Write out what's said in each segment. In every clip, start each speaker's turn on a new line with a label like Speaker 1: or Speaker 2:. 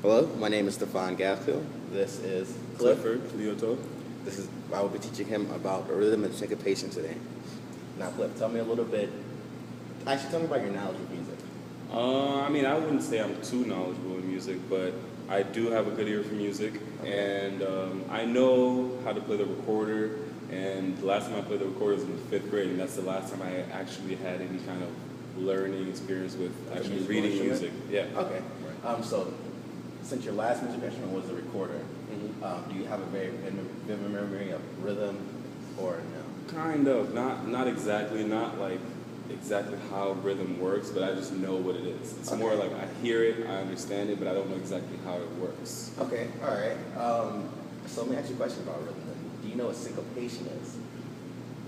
Speaker 1: Hello, my name is Stephan Gaskill. This is
Speaker 2: Clifford Leoto.
Speaker 1: I will be teaching him about rhythm and syncopation today. Now, Cliff, tell me a little bit. Actually, tell me about your knowledge of music.
Speaker 2: I wouldn't say I'm too knowledgeable in music, but I do have a good ear for music, and I know how to play the recorder. And the last time I played the recorder was in the 5th grade, and that's the last time I actually had any kind of learning experience with actually reading music. Yeah.
Speaker 1: Okay. So, since your last music instrument was the recorder, do you have a very vivid memory of rhythm, or no?
Speaker 2: Kind of. Not exactly. Not like exactly how rhythm works, but I just know what it is. It's more like I hear it, I understand it, but I don't know exactly how it works.
Speaker 1: Okay. All right. So let me ask you a question about rhythm. Do you know what syncopation is?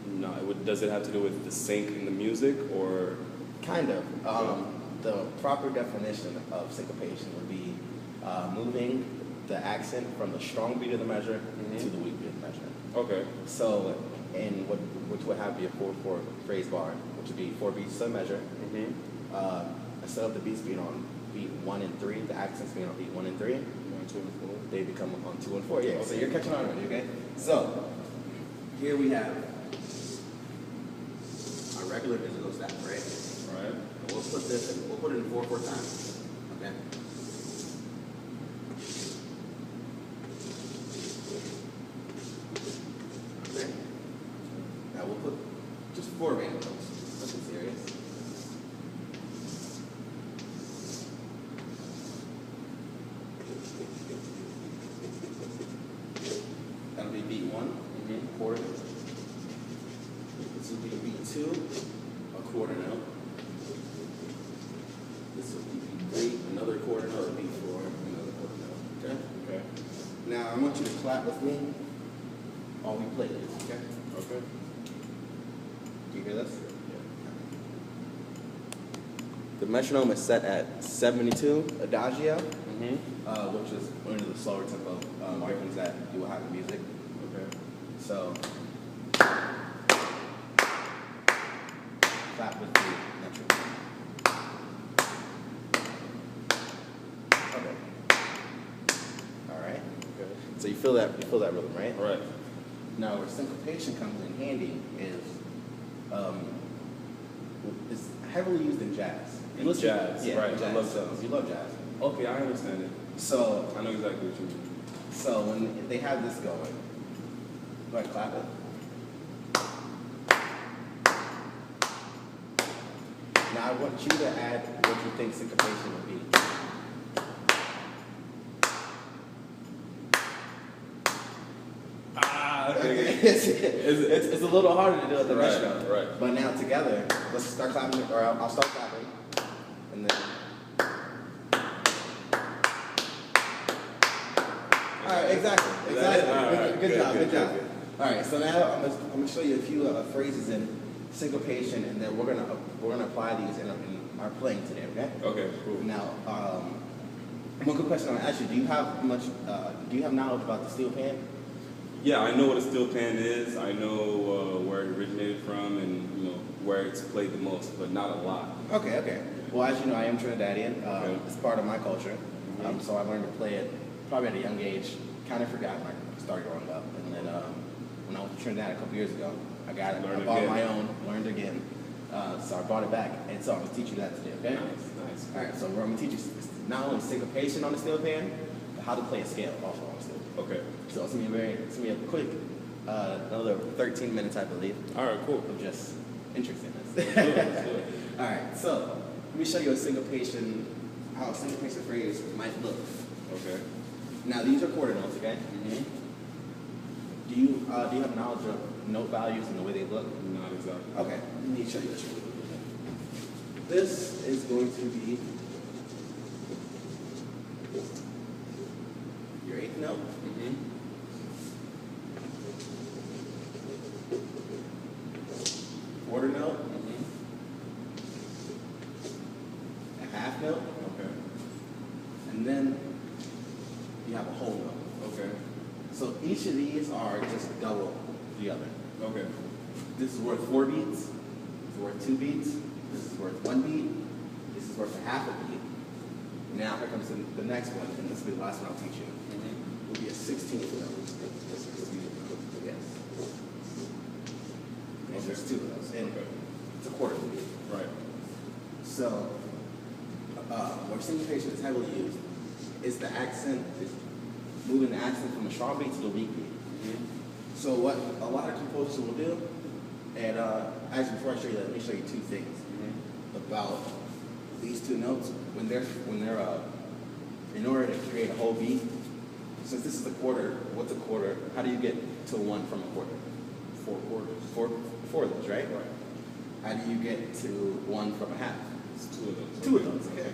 Speaker 2: No. Does it have to do with the sync in the music, or?
Speaker 1: Kind of. The proper definition of syncopation would be moving the accent from the strong beat of the measure to the weak beat of the measure.
Speaker 2: Okay.
Speaker 1: So, which would have be a 4/4 phrase bar, which would be 4 beats to a measure. Instead of the beats being on beat 1 and 3, the accents being on beat 1 and 3.
Speaker 2: 1, 2, and 4.
Speaker 1: They become on 2 and 4. Yeah. Okay. So you're catching on already. Okay. So here we have our regular musical staff, right?
Speaker 2: Right.
Speaker 1: And we'll put this in. We'll put it in 4/4 time. Okay. Okay. Now we'll put just 4 random notes. Nothing serious. That'll be beat 1, quarter. This will be beat 2, a quarter note. This will be beat 3, another quarter note, beat 4, another quarter note. Okay?
Speaker 2: Okay.
Speaker 1: Now I want you to clap with me while we play this, okay?
Speaker 2: Okay.
Speaker 1: Do you hear this? Yeah. The metronome is set at 72 adagio, which is one of the slower tempo markings that you will have in music.
Speaker 2: Okay.
Speaker 1: So, clap with the metronome. Okay. All right.
Speaker 2: Okay.
Speaker 1: So you feel that rhythm, right?
Speaker 2: Right.
Speaker 1: Now, where syncopation comes in handy is heavily used in jazz.
Speaker 2: In jazz,
Speaker 1: yeah,
Speaker 2: right.
Speaker 1: Jazz.
Speaker 2: I love jazz.
Speaker 1: You love jazz.
Speaker 2: Okay, I understand it.
Speaker 1: So
Speaker 2: I know exactly what you mean.
Speaker 1: So when they have this going, go ahead, clap it. Now I want you to add what you think syncopation would be.
Speaker 2: Okay.
Speaker 1: It's a little harder to do with the metronome.
Speaker 2: Right.
Speaker 1: But now together, let's start clapping, or I'll start clapping, and then. All right, exactly. Good job. All right, so now I'm gonna show you a few phrases in syncopation, and then we're gonna apply these in our playing today. Okay?
Speaker 2: Okay. Cool.
Speaker 1: Now, one good question I want to ask you: do you have knowledge about the steel pan?
Speaker 2: Yeah, I know what a steel pan is. I know where it originated from, and where it's played the most, but not a lot.
Speaker 1: Okay. Well, as you know, I am Trinidadian. It's part of my culture, so I learned to play it probably at a young age. Kind of forgot when I started growing up, and then when I went to Trinidad a couple years ago, I got it. I bought my own, learned again. So I brought it back, and so I'm gonna teach you that today. Okay?
Speaker 2: Nice.
Speaker 1: All right. So I'm gonna teach you not only syncopation on the steel pan, but how to play a scale also on the steel pan.
Speaker 2: Okay.
Speaker 1: So it's gonna be a quick, another 13 minutes, I believe.
Speaker 2: All right. Cool.
Speaker 1: Of just interestingness.
Speaker 2: Let's do it.
Speaker 1: All right. So let me show you how a syncopation phrase might look.
Speaker 2: Okay.
Speaker 1: Now these are quarter notes, okay? Do you have knowledge of note values and the way they look?
Speaker 2: Not exactly.
Speaker 1: Okay. Let me show you this. This is going to be your 8th note. Quarter note. A half note.
Speaker 2: Okay.
Speaker 1: And then you have a whole note.
Speaker 2: Okay.
Speaker 1: So each of these are just double the other.
Speaker 2: Okay.
Speaker 1: This is worth 4 beats. This is worth 2 beats. This is worth 1 beat. This is worth a half a beat. Now here comes the next one, and this will be the last one I'll teach you. It will be a 16th note. Yes. And there's two of those. And it's a quarter beat.
Speaker 2: Right.
Speaker 1: So, where syncopation is heavily used is the accent, is moving the accent from the strong beat to the weak beat. So what a lot of composers will do, and actually before I show you that, let me show you two things about these two notes. When they're in order to create a whole beat, since this is a quarter, what's a quarter? How do you get to one from a quarter?
Speaker 2: 4 quarters.
Speaker 1: Four of those, right?
Speaker 2: Right.
Speaker 1: How do you get to one from a half?
Speaker 2: It's 2 of those.
Speaker 1: 2 of those, okay.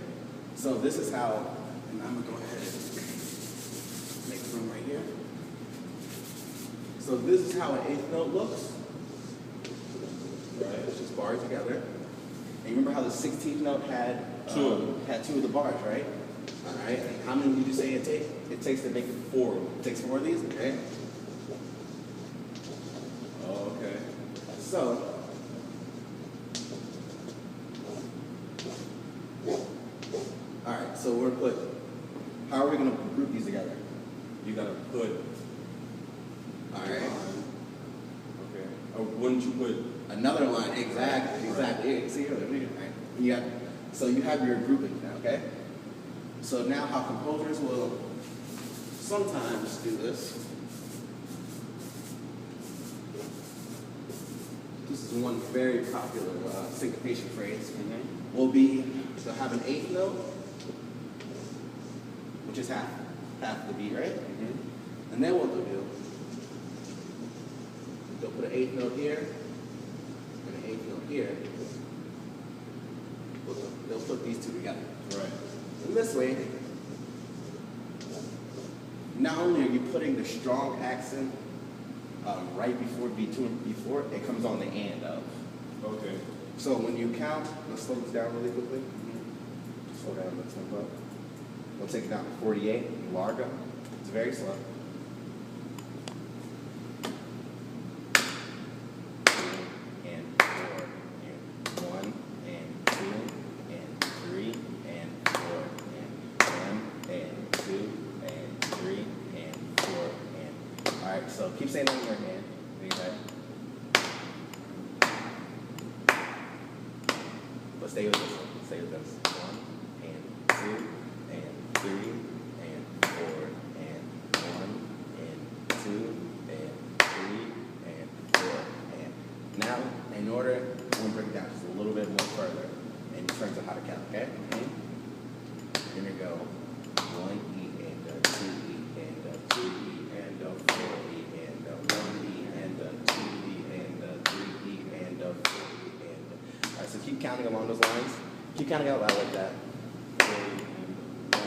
Speaker 1: So this is how, and I'm gonna go ahead and make room right here. So this is how an eighth note looks. Right, it's just bars together. And you remember how the 16th note had
Speaker 2: 2 of them.
Speaker 1: Had 2 of the bars, right? All right. And how many did you say it takes? It takes to make it 4. It takes 4 of these, okay?
Speaker 2: Oh, okay.
Speaker 1: So all right, so we're put, how are we going to group these together?
Speaker 2: You gotta put.
Speaker 1: All right.
Speaker 2: Okay. Or wouldn't you put?
Speaker 1: Another line, exactly. Yeah, see, right? So you have your groupings now, okay? So now how composers will sometimes do this. This is one very popular syncopation phrase. Will be to have an eighth note, which is half the beat, right? And then what they'll do, they'll put an eighth note here and an eighth note here. They'll put these 2 together.
Speaker 2: Right.
Speaker 1: And this way, not only are you putting the strong accent right before before it comes on the end of.
Speaker 2: Okay.
Speaker 1: So when you count, let's slow this down really quickly. Slow down the tempo. We'll take it down to 48, largo. It's very slow. And 4, and 1, and 2, and 3, and 4, and 2, and 3, and 4, and. All right, so keep saying that in your hand. Okay. But stay with this one. Stay with this. 1, and 2, and 3, and 4, and 1, and 2, and 3, and 4, and. Now, in order, we'll break it down just a little bit more further in terms of how to count, okay? Here we go. 1 E and 2 E and 2 E and 4 E and 1 E and 2 E and 3 E and 4 E and. All right, so keep counting along those lines. Keep counting out loud like that. 4 E and 1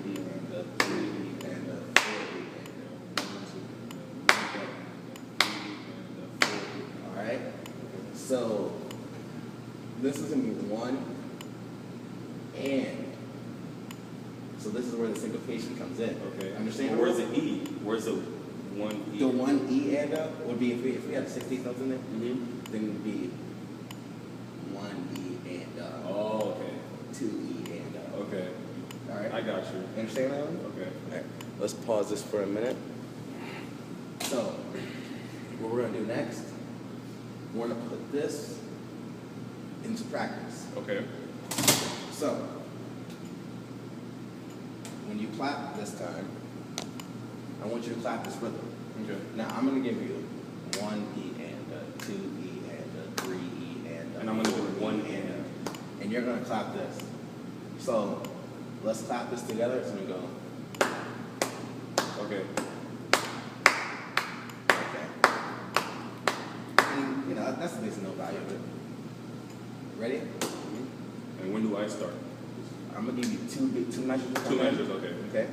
Speaker 1: E and 2 E and 3 E and 4 E and 4 E. All right. So this is gonna be 1 and. So this is where the syncopation comes in.
Speaker 2: Okay.
Speaker 1: Understand?
Speaker 2: Where's the E? Where's the 1 E?
Speaker 1: The 1 E and would be if we had 16 notes in there, then it would be 1 E and
Speaker 2: Oh, okay.
Speaker 1: 2 E and
Speaker 2: Okay.
Speaker 1: All right.
Speaker 2: I got you.
Speaker 1: Understand that one?
Speaker 2: Okay.
Speaker 1: All right. Let's pause this for a minute. So what we're gonna do next, we're gonna put this into practice.
Speaker 2: Okay.
Speaker 1: So when you clap this time, I want you to clap this rhythm.
Speaker 2: Okay.
Speaker 1: Now I'm gonna give you 1 E and 2 E and 3 E
Speaker 2: And I'm gonna do 1
Speaker 1: and you're gonna clap this. So let's clap this together. It's gonna go.
Speaker 2: Okay.
Speaker 1: Okay. And, you know, that's the basic note value of it. Ready?
Speaker 2: And when do I start?
Speaker 1: I'm gonna give you two measures.
Speaker 2: 2 measures, okay.
Speaker 1: Okay.